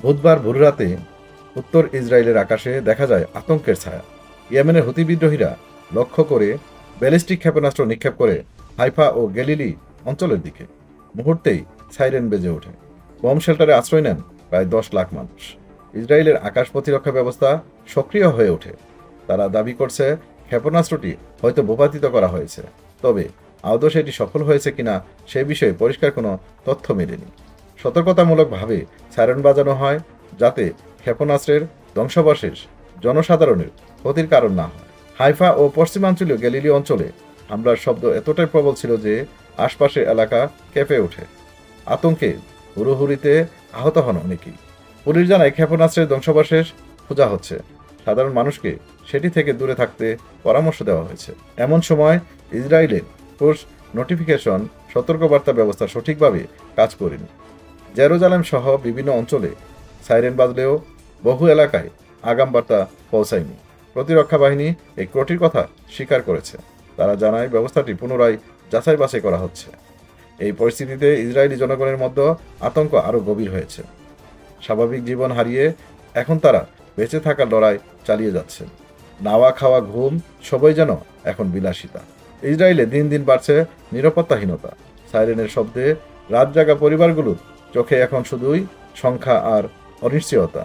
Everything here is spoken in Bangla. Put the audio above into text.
বুধবার ভোররাতে উত্তর ইসরায়েলের আকাশে দেখা যায় আতঙ্কের ছায়া। ইয়েমেনের হুতি বিদ্রোহীরা লক্ষ্য করে ব্যালিস্টিক ক্ষেপণাস্ত্র নিক্ষেপ করে হাইফা ও গ্যালিলি অঞ্চলের দিকে। মুহূর্তেই সাইরেন বেজে ওঠে। বোম শেল্টারে আশ্রয় নেন প্রায় 10 লাখ মানুষ। ইসরায়েলের আকাশ প্রতিরক্ষা ব্যবস্থা সক্রিয় হয়ে ওঠে। তারা দাবি করছে ক্ষেপণাস্ত্রটি হয়তো ভূপাতিত করা হয়েছে, তবে আদৌ সেটি সফল হয়েছে কিনা সে বিষয়ে পরিষ্কার কোনো তথ্য মেলেনি। সতর্কতামূলকভাবে সাইরেন বাজানো হয়, যাতে ক্ষেপণাস্ত্রের ধ্বংসাবশেষ জনসাধারণের ক্ষতির কারণ না হয়। হাইফা ও পশ্চিমাঞ্চলীয় গ্যালিলি অঞ্চলে হামলার শব্দ এতটাই প্রবল ছিল যে আশপাশের এলাকা কেঁপে ওঠে। আতঙ্কে হুড়োহুড়িতে আহত হন অনেকেই। পুলিশ জানায় ক্ষেপণাস্ত্রের ধ্বংসাবশেষ খোঁজা হচ্ছে। সাধারণ মানুষকে সেটি থেকে দূরে থাকতে পরামর্শ দেওয়া হয়েছে। এমন সময় ইসরায়েলের পুশ নোটিফিকেশন সতর্কবার্তা ব্যবস্থা সঠিকভাবে কাজ করেনি। জেরুজালেম সহ বিভিন্ন অঞ্চলে সাইরেন বাজলেও বহু এলাকায় আগাম বার্তা পৌঁছায়নি। প্রতিরক্ষা বাহিনী এই ত্রুটির কথা স্বীকার করেছে। তারা জানায় ব্যবস্থাটি পুনরায় যাচাই বাছাই করা হচ্ছে। এই পরিস্থিতিতে ইসরায়েলি জনগণের মধ্যে আতঙ্ক আরও গভীর হয়েছে। স্বাভাবিক জীবন হারিয়ে এখন তারা বেঁচে থাকার লড়াই চালিয়ে যাচ্ছে। নাওয়া খাওয়া ঘুম সবই যেন এখন বিলাসিতা। ইসরায়েলে দিন দিন বাড়ছে নিরাপত্তাহীনতা। সাইরেনের শব্দে রাত জাগা পরিবারগুলোর চোখে এখন শুধুই সংখ্যা আর অনিশ্চয়তা।